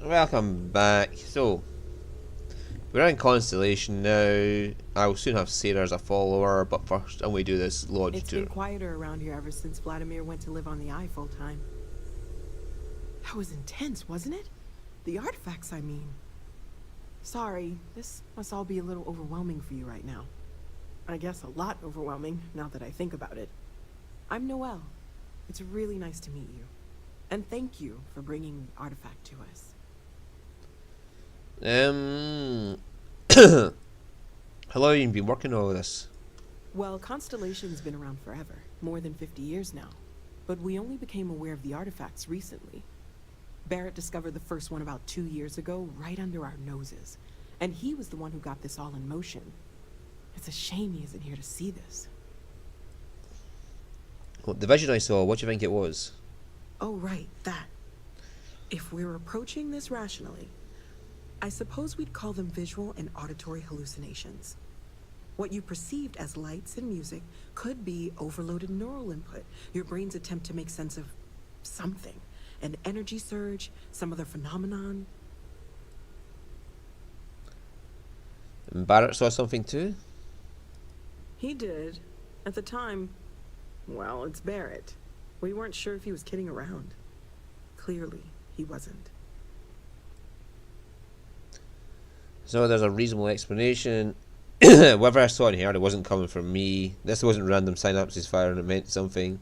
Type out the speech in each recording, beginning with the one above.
Welcome back. So, we're in Constellation now. I will soon have Sarah as a follower, but first, I'm going to do this lodge It's tour. been quieter around here ever since Vladimir went to live on the Eye full time. That was intense, wasn't it? The artifacts, I mean. Sorry, this must all be a little overwhelming for you right now. I guess a lot overwhelming, now that I think about it. I'm Noelle. It's really nice to meet you. And thank you for bringing the artifact to us. How long have you been working on all this? Well, Constellation's been around forever, more than 50 years now. But we only became aware of the artifacts recently. Barrett discovered the first one about 2 years ago, right under our noses. And he was the one who got this all in motion. It's a shame he isn't here to see this. Well, the vision I saw, what do you think it was? Oh, right, that. If we're approaching this rationally, I suppose we'd call them visual and auditory hallucinations. What you perceived as lights and music could be overloaded neural input, your brain's attempt to make sense of something. An energy surge, some other phenomenon. And Barrett saw something too? He did. At the time, well, it's Barrett. We weren't sure if he was kidding around. Clearly, he wasn't. So there's a reasonable explanation. Whatever I saw and heard, it wasn't coming from me. This wasn't random synapses firing, it meant something.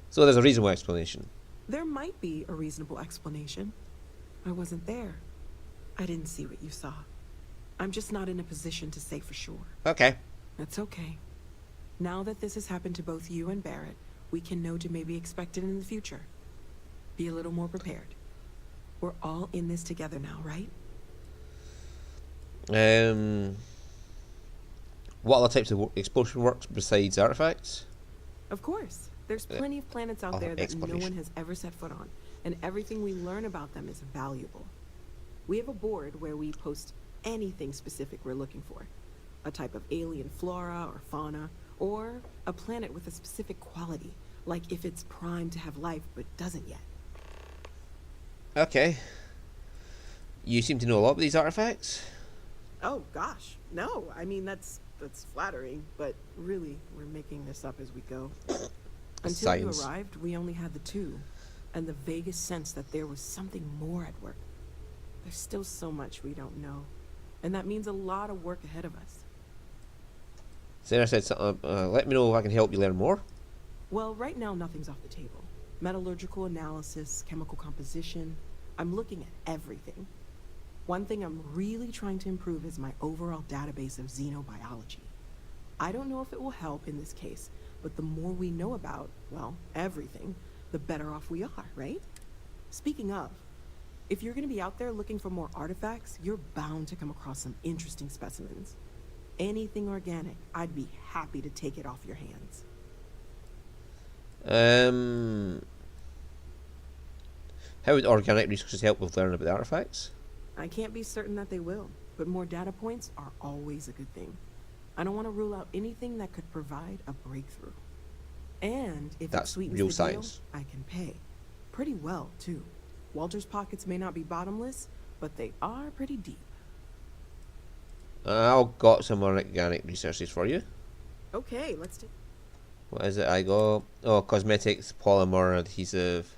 So there's a reasonable explanation. There might be a reasonable explanation. I wasn't there. I didn't see what you saw. I'm just not in a position to say for sure. Okay. That's okay. Now that this has happened to both you and Barrett, we can know to maybe expect it in the future. Be a little more prepared. We're all in this together now, right? What other types of explosion works besides artifacts? Of course. There's plenty of planets out there that no one has ever set foot on, and everything we learn about them is valuable. We have a board where we post anything specific we're looking for. A type of alien flora or fauna, or a planet with a specific quality, like if it's primed to have life but doesn't yet. Okay. You seem to know a lot about these artifacts. Oh gosh, no. I mean that's flattering, but really we're making this up as we go. Until you Science. arrived, we only had the two, and the vaguest sense that there was something more at work. There's still so much we don't know, and that means a lot of work ahead of us. Sarah said something. Let me know if I can help you learn more. Well, right now nothing's off the table. Metallurgical analysis, chemical composition, I'm looking at everything. One thing I'm really trying to improve is my overall database of xenobiology. I don't know if it will help in this case, but the more we know about, well, everything, the better off we are, right? Speaking of, if you're going to be out there looking for more artifacts, you're bound to come across some interesting specimens. Anything organic, I'd be happy to take it off your hands. How would organic resources help with learning about the artifacts? I can't be certain that they will, but more data points are always a good thing. I don't want to rule out anything that could provide a breakthrough. And if it That's sweetens real the science. deal, I can pay. Pretty well, too. Walter's pockets may not be bottomless, but they are pretty deep. I've got some organic resources for you. Okay, let's take... What is it I got? Oh, cosmetics, polymer, adhesive.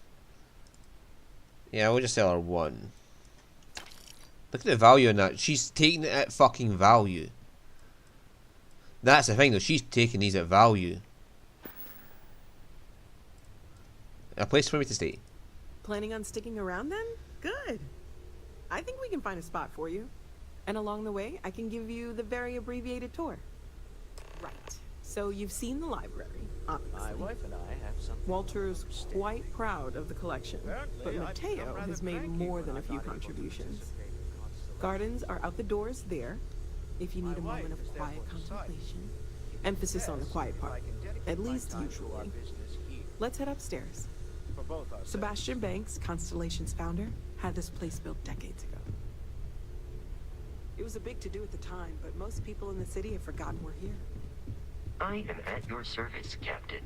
Yeah, we'll just sell her one. Look at the value in that. She's taking it at fucking value. That's the thing though, she's taking these at value. A place for me to stay. Planning on sticking around then? Good. I think we can find a spot for you. And along the way, I can give you the very abbreviated tour. Right. So you've seen the library, obviously. My wife and I have something. Walter's quite proud of the collection, but Mateo has made more than a few contributions. Gardens are out the doors there, if you need a moment of quiet contemplation. Emphasis on the quiet part, at least usually. Let's head upstairs. Sebastian Banks, Constellation's founder, had this place built decades ago. It was a big to-do at the time, but most people in the city have forgotten we're here. I am at your service, Captain.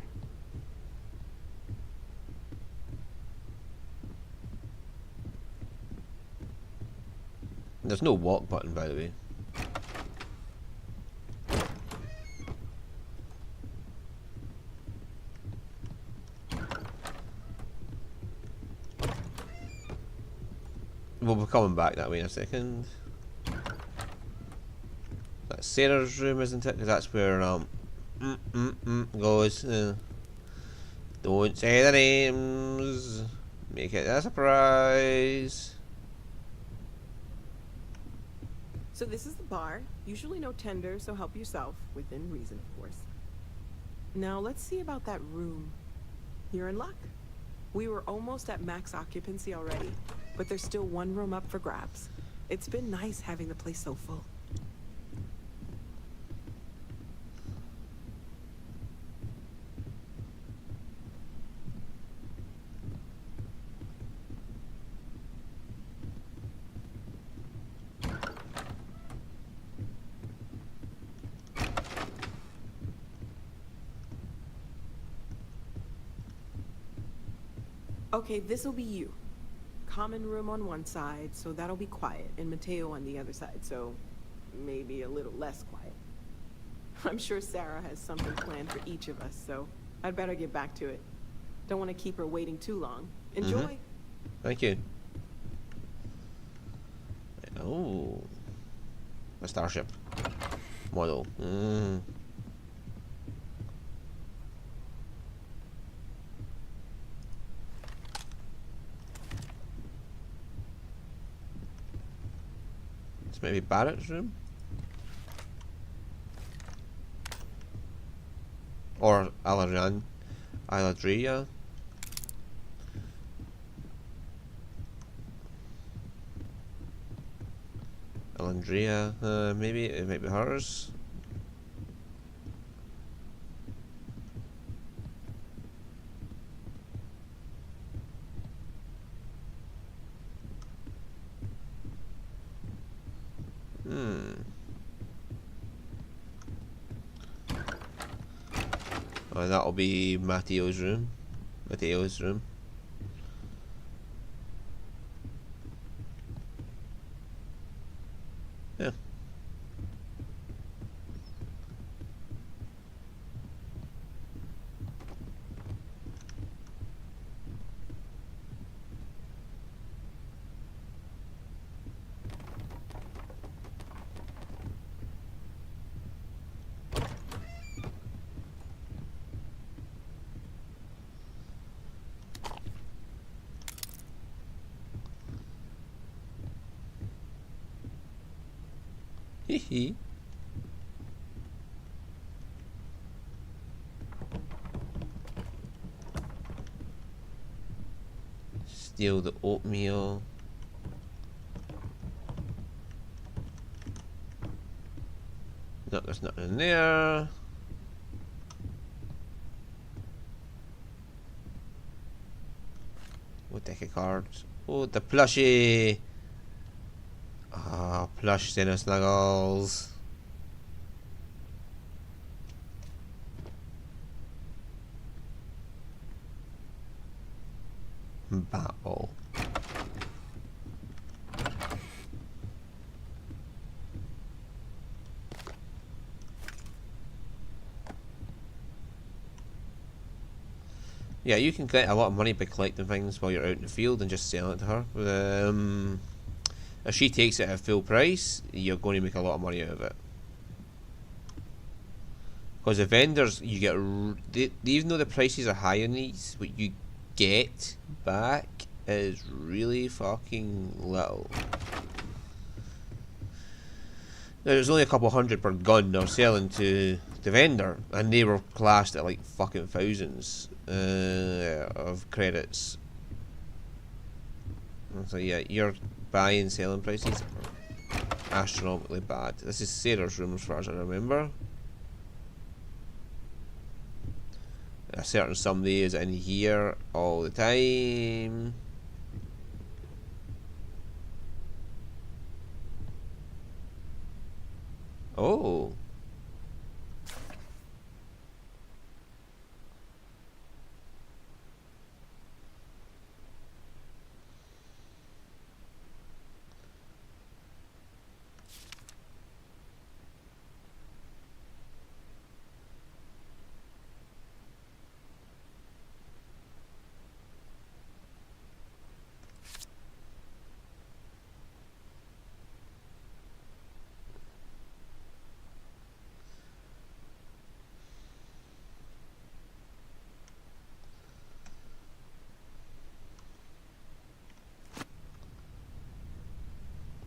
There's no walk button, by the way. We'll be coming back that way in a second. That's Sarah's room, isn't it? Because that's where goes. Don't say the names. Make it a surprise. So this is the bar. Usually no tender, so help yourself. Within reason, of course. Now let's see about that room. You're in luck. We were almost at max occupancy already, but there's still one room up for grabs. It's been nice having the place so full. Okay, this'll be you. Common room on one side, so that'll be quiet, and Mateo on the other side, so maybe a little less quiet. I'm sure Sarah has something planned for each of us, so I'd better get back to it. Don't want to keep her waiting too long. Enjoy. Thank you. Oh, a starship model. It's maybe Barrett's room, or Aladria. Alandria, maybe it might be hers. Oh, that'll be Mateo's room. Mateo's room. Yeah. Hee. Steal the oatmeal. No, there's nothing in there. What deck of cards? Oh, the plushie. Ah, plush dinner snuggles. Battle. Yeah, you can get a lot of money by collecting things while you're out in the field and just selling it to her. If she takes it at full price, you're going to make a lot of money out of it. Because the vendors, you get, even though the prices are high on these, what you get back is really fucking little. There's only a couple hundred per gun they're selling to the vendor, and they were classed at like fucking thousands of credits. So yeah, your buy and selling prices are astronomically bad. This is Sarah's room as far as I remember. A certain somebody is in here all the time. Oh.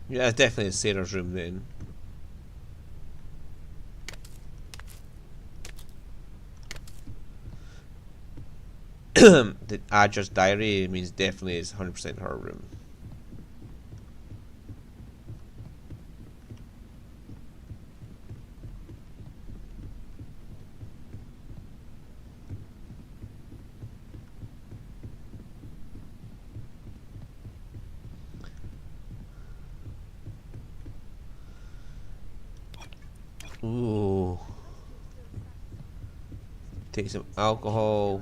Yeah, definitely Sarah's room then. The Adger's diary means definitely is 100% her room. Ooh. Take some alcohol.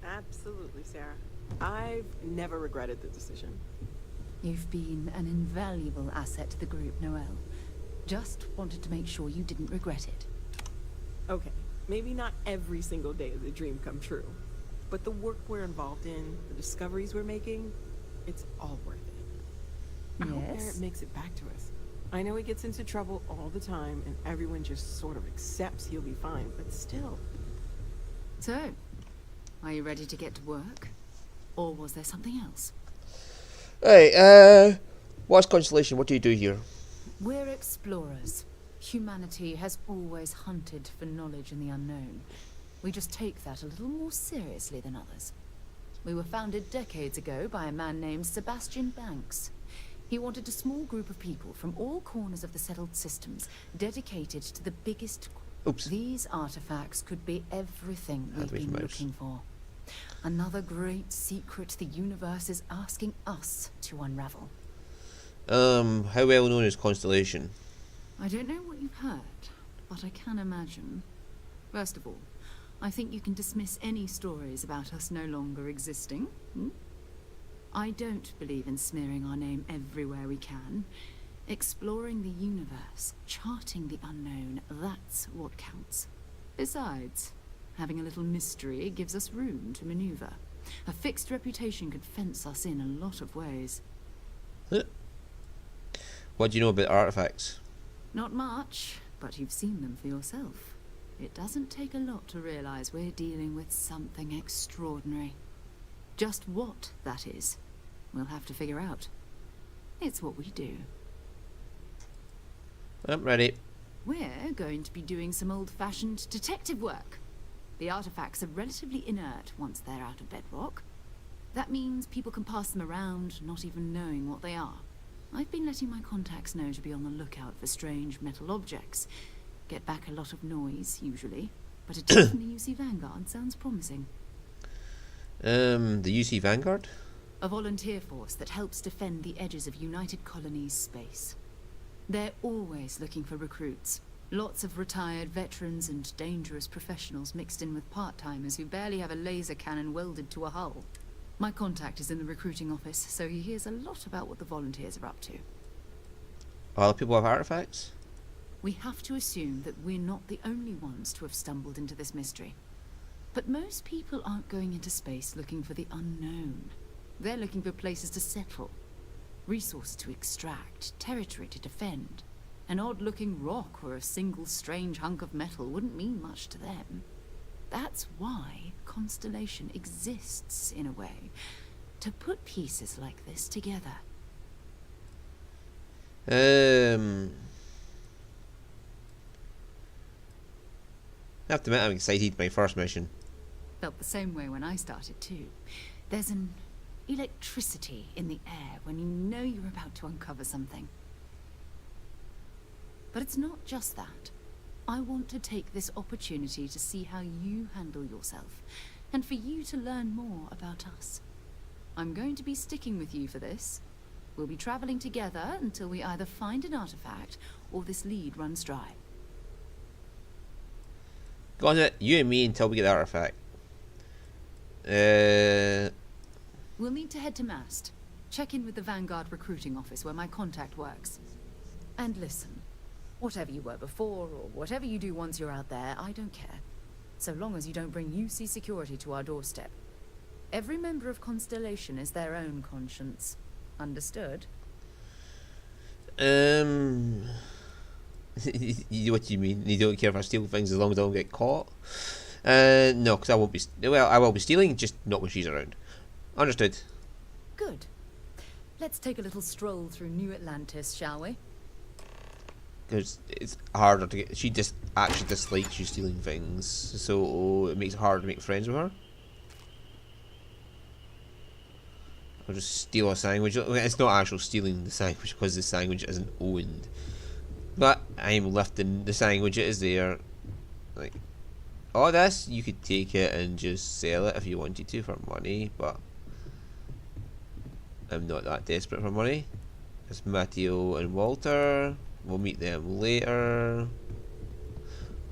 Absolutely, Sarah. I've never regretted the decision. You've been an invaluable asset to the group, Noelle. Just wanted to make sure you didn't regret it. Okay, maybe not every single day is a dream come true, but the work we're involved in, the discoveries we're making, it's all worth it. I hope Barrett Yes? makes it back to us. I know he gets into trouble all the time, and everyone just sort of accepts he'll be fine, but still. So, are you ready to get to work? Or was there something else? Hey, what's Constellation? What do you do here? We're explorers. Humanity has always hunted for knowledge in the unknown. We just take that a little more seriously than others. We were founded decades ago by a man named Sebastian Banks. He wanted a small group of people from all corners of the settled systems dedicated to the biggest... Oops. These artifacts could be everything we've with been mouse. looking for. Another great secret the universe is asking us to unravel. How well known is Constellation? I don't know what you've heard, but I can imagine. First of all, I think you can dismiss any stories about us no longer existing. I don't believe in smearing our name everywhere we can. Exploring the universe, charting the unknown, that's what counts. Besides, having a little mystery gives us room to maneuver. A fixed reputation could fence us in a lot of ways. What do you know about artifacts? Not much, but you've seen them for yourself. It doesn't take a lot to realize we're dealing with something extraordinary. Just what that is, we'll have to figure out. It's what we do. I'm ready. We're going to be doing some old-fashioned detective work. The artifacts are relatively inert once they're out of bedrock. That means people can pass them around, not even knowing what they are. I've been letting my contacts know to be on the lookout for strange metal objects. Get back a lot of noise, usually, but a tip from the UC Vanguard sounds promising. The UC Vanguard? A volunteer force that helps defend the edges of United Colonies space. They're always looking for recruits. Lots of retired veterans and dangerous professionals mixed in with part-timers who barely have a laser cannon welded to a hull. My contact is in the recruiting office, so he hears a lot about what the volunteers are up to. Other people have artifacts? We have to assume that we're not the only ones to have stumbled into this mystery. But most people aren't going into space looking for the unknown. They're looking for places to settle. Resources to extract, territory to defend. An odd-looking rock or a single strange hunk of metal wouldn't mean much to them. That's why Constellation exists, in a way. To put pieces like this together. I have to admit I'm excited by my first mission. Felt the same way when I started, too. There's an electricity in the air when you know you're about to uncover something. But it's not just that. I want to take this opportunity to see how you handle yourself, and for you to learn more about us. I'm going to be sticking with you for this. We'll be traveling together until we either find an artifact or this lead runs dry. Go on it, you and me until we get the artifact. We'll need to head to Mast. Check in with the Vanguard recruiting office where my contact works. And listen, whatever you were before or whatever you do once you're out there, I don't care. So long as you don't bring UC security to our doorstep. Every member of Constellation is their own conscience. Understood? You know what you mean? You don't care if I steal things as long as I don't get caught? No, because I won't be. Well, I will be stealing, just not when she's around. Understood. Good. Let's take a little stroll through New Atlantis, shall we? Because it's harder to get. She just actually dislikes you stealing things, so it makes it harder to make friends with her. I'll just steal a sandwich. It's not actual stealing the sandwich because the sandwich isn't owned. But I'm lifting the sandwich. It is there. Like, all this, you could take it and just sell it if you wanted to for money, but I'm not that desperate for money. It's Matteo and Walter. We'll meet them later.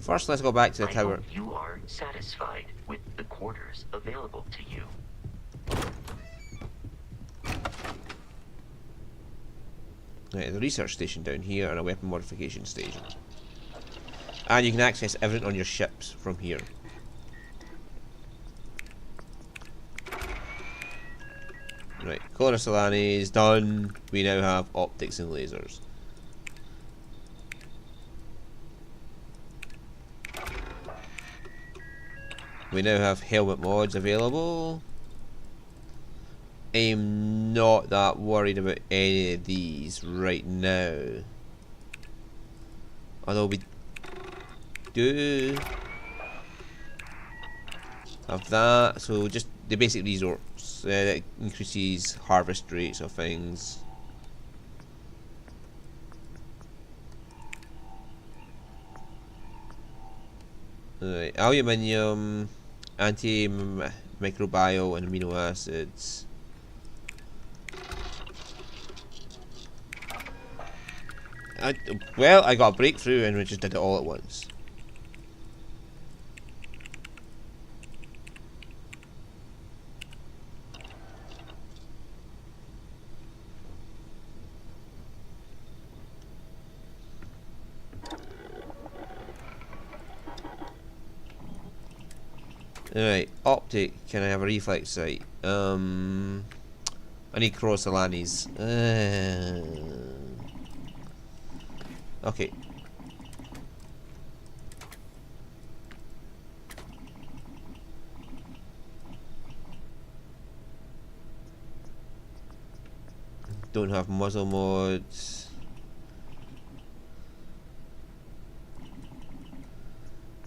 First, let's go back to the I tower. hope you are satisfied with the quarters available to you. Right, the research station down here and a weapon modification station. And you can access everything on your ships from here. Right, Color Solani is done. We now have optics and lasers. We now have helmet mods available. I'm not that worried about any of these right now. Although we do have that, so just the basic resource that increases harvest rates of things. Right, aluminium, antimicrobial and amino acids. Well, I got a breakthrough and we just did it all at once. Alright, optic, can I have a reflex sight? I need cross Alanis. Okay. Don't have muzzle mods.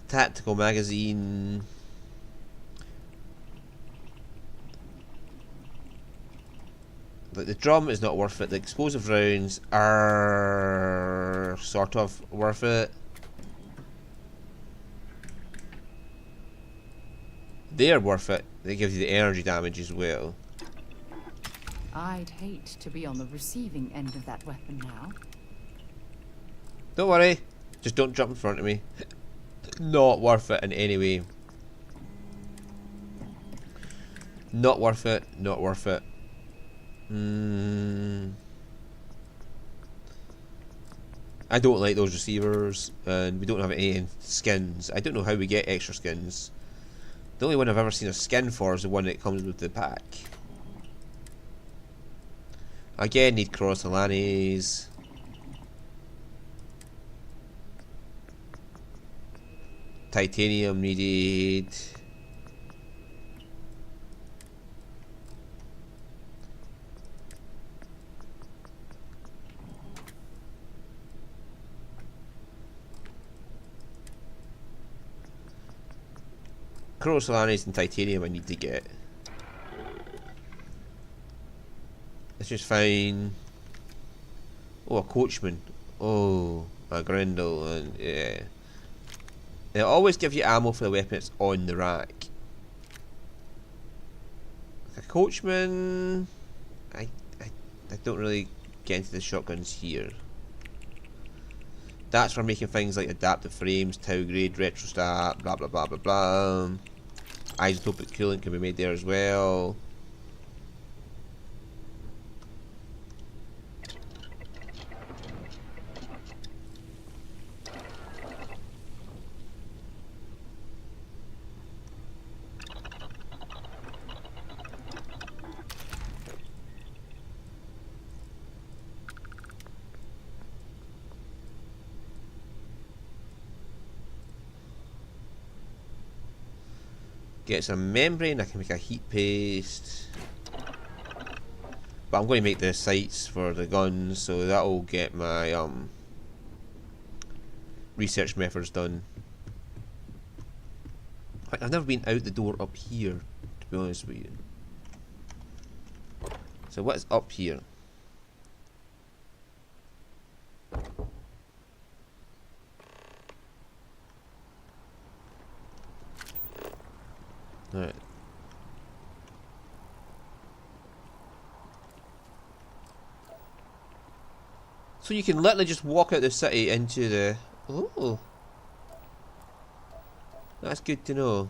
Tactical magazine. Like, the drum is not worth it. The explosive rounds are sort of worth it. They're worth it. They give you the energy damage as well. I'd hate to be on the receiving end of that weapon now. Don't worry. Just don't jump in front of me. Not worth it in any way. Not worth it. Not worth it. I don't like those receivers, and we don't have any skins. I don't know how we get extra skins. The only one I've ever seen a skin for is the one that comes with the pack. Again, need cross Alanis. Titanium needed. Cross Alanis and titanium I need to get. It's just fine. Oh, a coachman. Oh, a Grendel, and yeah. They'll always give you ammo for the weapon that's on the rack. A coachman. I don't really get into the shotguns here. That's for making things like adaptive frames, tow grade, retrostat, blah blah blah blah blah. Isotopic coolant can be made there as well. Get some membrane, I can make a heat paste. But I'm going to make the sights for the guns, so that'll get my research methods done. I've never been out the door up here, to be honest with you. So what's up here? Alright. So you can literally just walk out the city into the... Oh. That's good to know.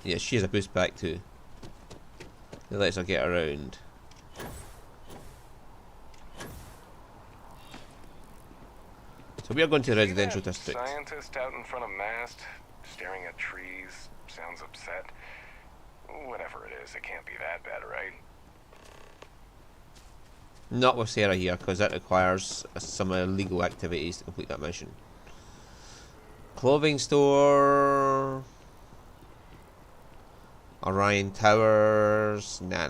Yeah, she has a boost back too. It lets her get around. So we are going to the residential district. Scientist out in front of mast, staring at trees, sounds upset. Whatever it is, it can't be that bad, right? Not with Sarah here, because that requires some illegal activities to complete that mission. Clothing store. Orion Towers. Nah.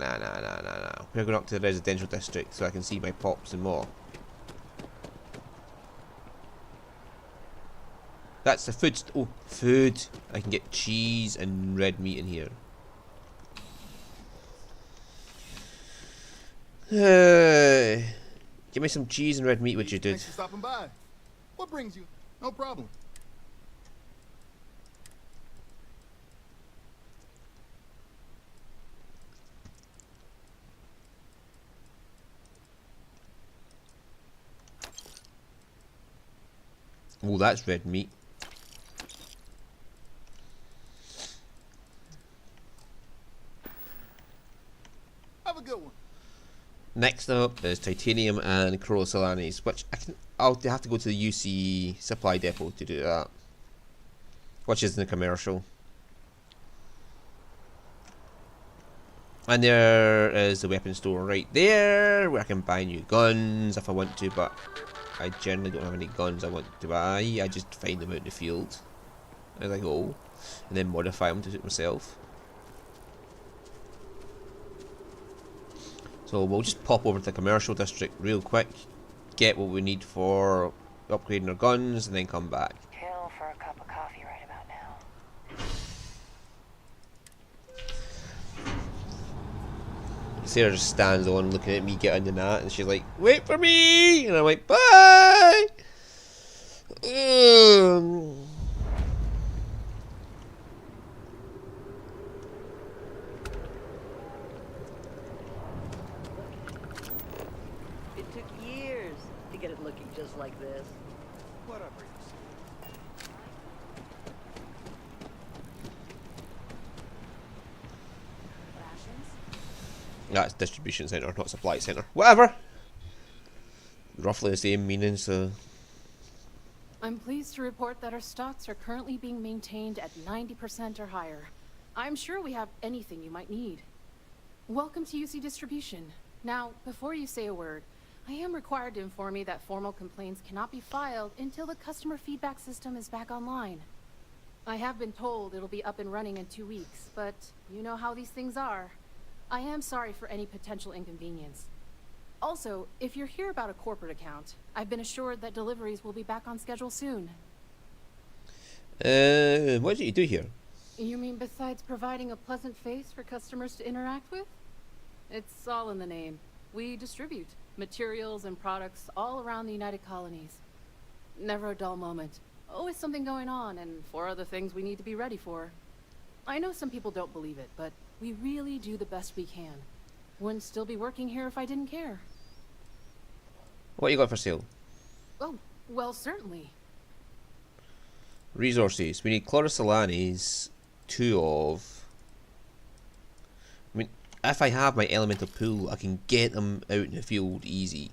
We're going up to the residential district so I can see my pops and more. That's the food. Oh, food. I can get cheese and red meat in here. Give me some cheese and red meat, which you did. Thanks for stopping by. What brings you? No problem. Oh, that's red meat. Have a good one. Next up is titanium and chlorosolanes, which I'll have to go to the UC supply depot to do that, which is in the commercial. And there is the weapon store right there, where I can buy new guns if I want to, but I generally don't have any guns I want to buy. I just find them out in the field as I go, and then modify them to suit myself. So we'll just pop over to the commercial district real quick, get what we need for upgrading our guns, and then come back. Chill for a cup of coffee right about now. Sarah just stands on looking at me get on the gnat, and she's like, "Wait for me!" And I'm like, "Bye!" It took years to get it looking just like this. Whatever you say. That's distribution center, not supply center. Whatever. Roughly the same meaning, so. I'm pleased to report that our stocks are currently being maintained at 90% or higher. I'm sure we have anything you might need. Welcome to UC Distribution. Now, before you say a word, I am required to inform you that formal complaints cannot be filed until the customer feedback system is back online. I have been told it'll be up and running in 2 weeks, but you know how these things are. I am sorry for any potential inconvenience. Also, if you're here about a corporate account, I've been assured that deliveries will be back on schedule soon. What do you do here? You mean besides providing a pleasant face for customers to interact with? It's all in the name. We distribute materials and products all around the United Colonies. Never a dull moment. Always something going on, and 4 other things we need to be ready for. I know some people don't believe it, but we really do the best we can. Wouldn't still be working here if I didn't care. What you got for sale? Oh, well, certainly. Resources. We need chlorosolanes, 2 of. I mean, if I have my elemental pool, I can get them out in the field easy.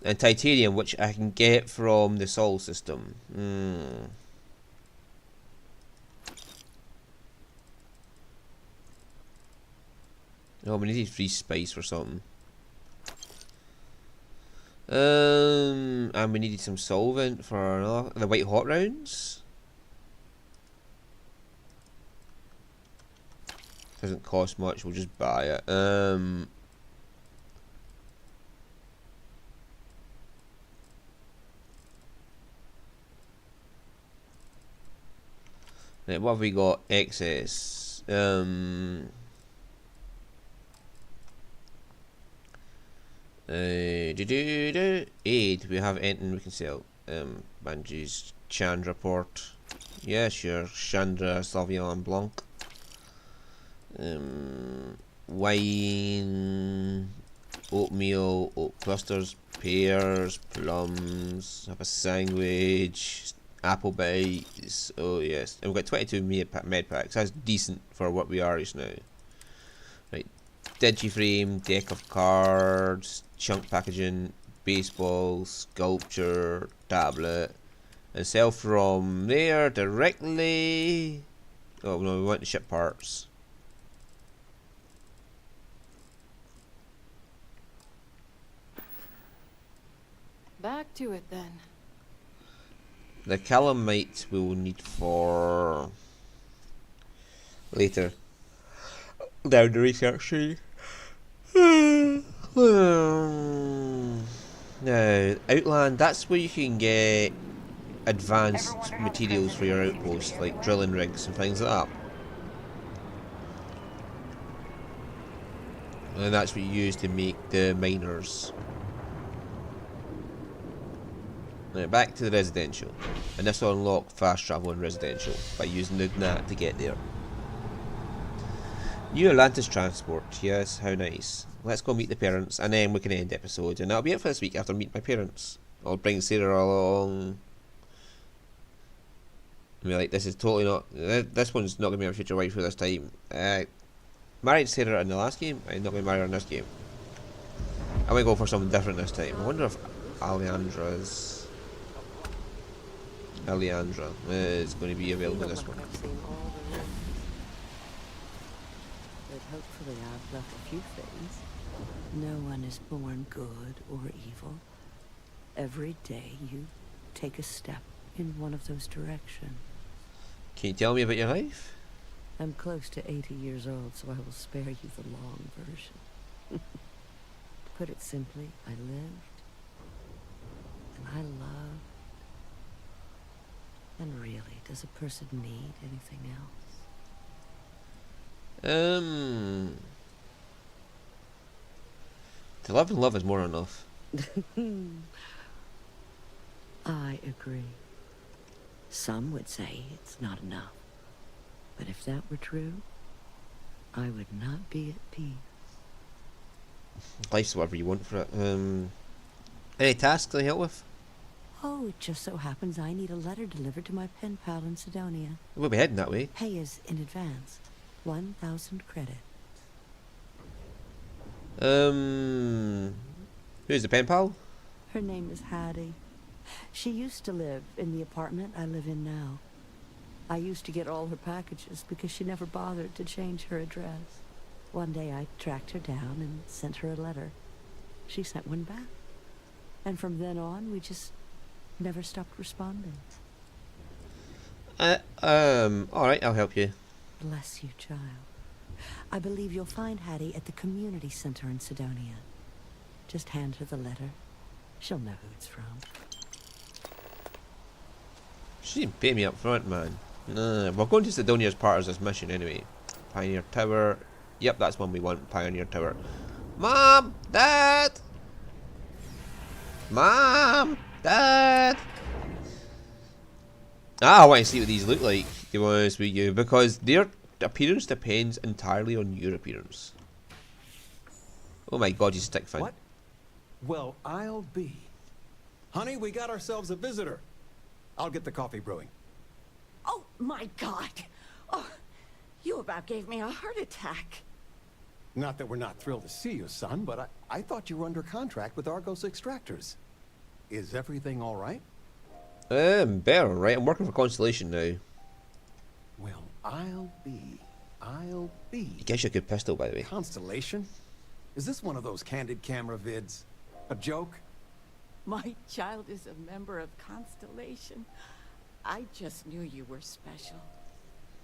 And titanium, which I can get from the Sol system. Oh, we need free space for something. And we needed some solvent for the white hot rounds. Doesn't cost much. We'll just buy it. Right, what have we got? Excess. Aid. We have anything we can sell. Banji's Chandra Port. Yeah, sure. Chandra Sauvignon Blanc. Wine, oatmeal, oat clusters, pears, plums. Have a sandwich, apple bites. Oh yes, and we've got 22 med packs. That's decent for what we are just now. Right, digiframe, deck of cards, chunk packaging, baseball, sculpture, tablet, and sell from there directly. Oh no, we want to ship parts. Back to it then. The calamite we'll need for later. Down the research tree. Now, Outland, that's where you can get advanced materials for your outposts, like drilling rigs and things like that. And that's what you use to make the miners. Now back to the residential. And this will unlock fast travel in residential by using the NAT to get there. New Atlantis transport, yes, how nice. Let's go meet the parents and then we can end the episode. And that'll be it for this week after meeting my parents. I'll bring Sarah along. I mean, like, this is totally not. This one's not going to be my future wife for this time. Married Sarah in the last game, I'm not going to marry her in this game. I'm going to go for something different this time. I wonder if Alejandra is going to be available in this one. I've seen all the rooms. But hopefully I've left a few things. No one is born good or evil. Every day you take a step in one of those directions. Can you tell me about your life? I'm close to 80 years old, so I will spare you the long version. To put it simply, I lived, and I loved. And really, does a person need anything else? To live and love is more than enough. I agree. Some would say it's not enough. But if that were true, I would not be at peace. Life's whatever you want for it. Any tasks I help with? Oh, it just so happens I need a letter delivered to my pen pal in Sidonia. We'll be heading that way. Pay is in advance. 1,000 credits. Who's the pen pal? Her name is Hattie. She used to live in the apartment I live in now. I used to get all her packages because she never bothered to change her address. One day I tracked her down and sent her a letter. She sent one back. And from then on, we just never stopped responding. Alright, I'll help you. Bless you, child. I believe you'll find Hattie at the community center in Sidonia. Just hand her the letter. She'll know who it's from. She didn't pay me up front, man. Nah, we're going to Sidonia as part of this mission anyway. Pioneer Tower. Yep, that's one we want. Pioneer Tower. Mom! Dad! Mom! Dad! I want to see what these look like, to be honest with you, because their appearance depends entirely on your appearance. Oh my god, you stick fin. What? Well, I'll be. Honey, we got ourselves a visitor. I'll get the coffee brewing. Oh, my God. Oh, you about gave me a heart attack. Not that we're not thrilled to see you, son, but I thought you were under contract with Argos Extractors. Is everything all right? Better, right? I'm working for Constellation now. Well, I'll be. He gives you a good pistol, by the way. Constellation? Is this one of those candid camera vids? A joke? My child is a member of Constellation. I just knew you were special.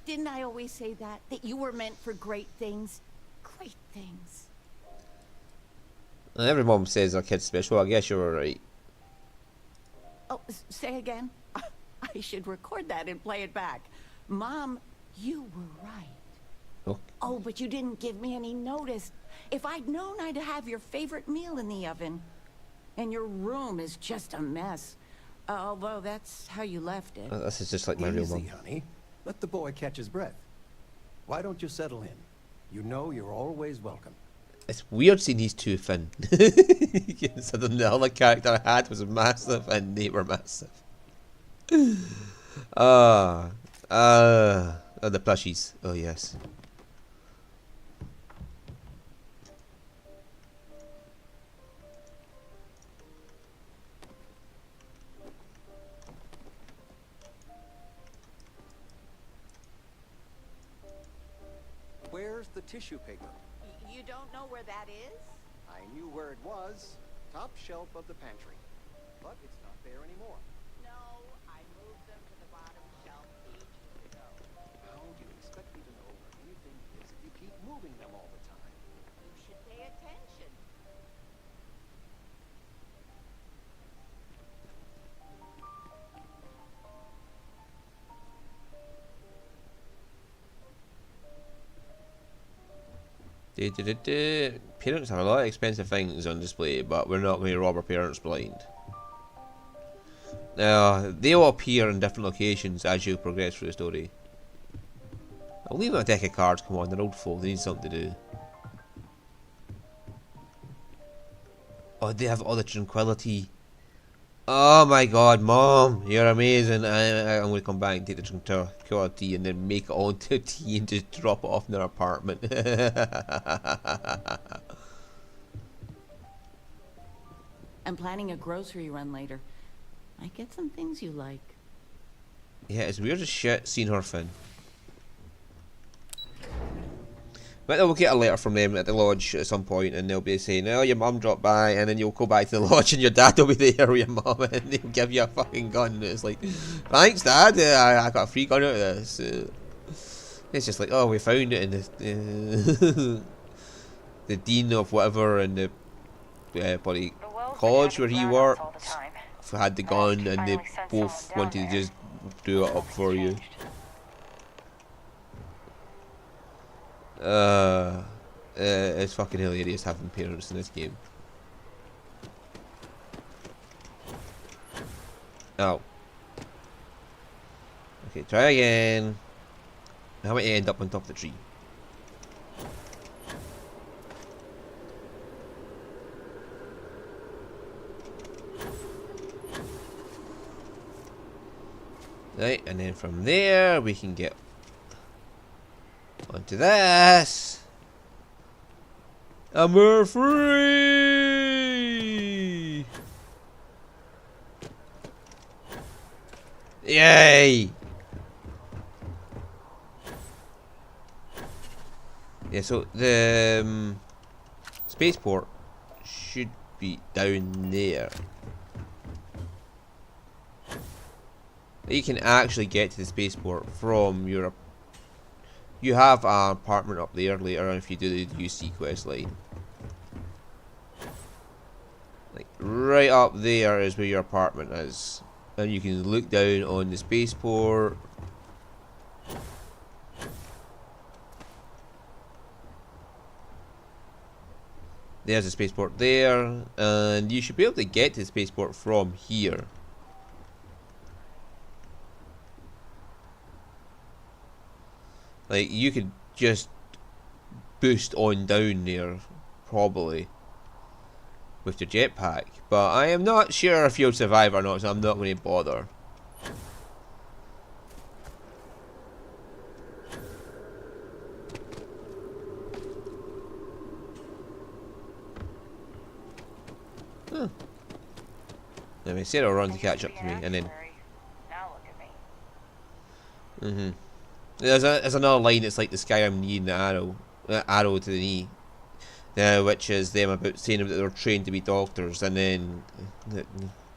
Didn't I always say that? That you were meant for great things? Great things. And every mom says their kid's special. I guess you were right. Oh, say again? I should record that and play it back. Mom, you were right. Oh. Oh, but you didn't give me any notice. If I'd known I'd have your favorite meal in the oven. And your room is just a mess. Although that's how you left it. This is just like my real mom. Easy, honey. Let the boy catch his breath. Why don't you settle in? You know you're always welcome. It's weird seeing these two Finn. So the other character I had was massive and they were massive. Oh, the plushies. Oh yes. Where's the tissue paper? You don't know where that is? I knew where it was. Top shelf of the pantry. But it's not there anymore. No, I moved them to the bottom shelf ages ago. How do you expect me to know where anything is if you keep moving them all the time? You should pay attention. Parents have a lot of expensive things on display, but we're not going to rob our parents blind. Now, they will appear in different locations as you progress through the story. I'll leave them a deck of cards, come on, they're old folk, they need something to do. Oh, they have all the tranquility. Oh my god, Mom, you're amazing. I'm going to come back and take the tranquility and then make it all into tea and just drop it off in their apartment. I'm planning a grocery run later. Might get some things you like. Yeah, it's weird as shit seeing her, Finn. But we'll get a letter from them at the lodge at some point, and they'll be saying, "Oh, your mum dropped by," and then you'll go back to the lodge, and your dad will be there with your mum, and they'll give you a fucking gun. And it's like, "Thanks, Dad. I got a free gun out of this." It's just like, "Oh, we found it in the the dean of whatever in the bloody college where he worked had the gun, and they both wanted to just do it up for you." It's fucking hilarious having parents in this game. Oh. Okay, try again. How about you end up on top of the tree? Right, and then from there we can get onto this. And we're free! Yay! Yeah, so the spaceport should be down there. You can actually get to the spaceport from your... You have an apartment up there later on if you do the UC quest line. Like, right up there is where your apartment is. And you can look down on the spaceport. There's the spaceport there. And you should be able to get to the spaceport from here. Like, you could just boost on down there, probably, with your jetpack. But I am not sure if you'll survive or not, so I'm not going to bother. Huh. Anyway, Sarah will run to catch up to me, and then... Now look at me. There's another line. It's like the Skyrim knee and the arrow to the knee, which is them about saying that they were trained to be doctors, and then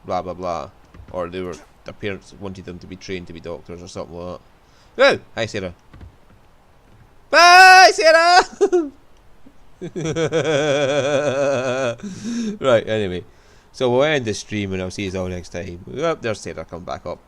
blah blah blah, or their parents wanted them to be trained to be doctors or something like that. Oh, hi Sarah. Bye, Sarah. Right. Anyway, so we'll end the stream and I'll see you all next time. Oh, there's Sarah come back up.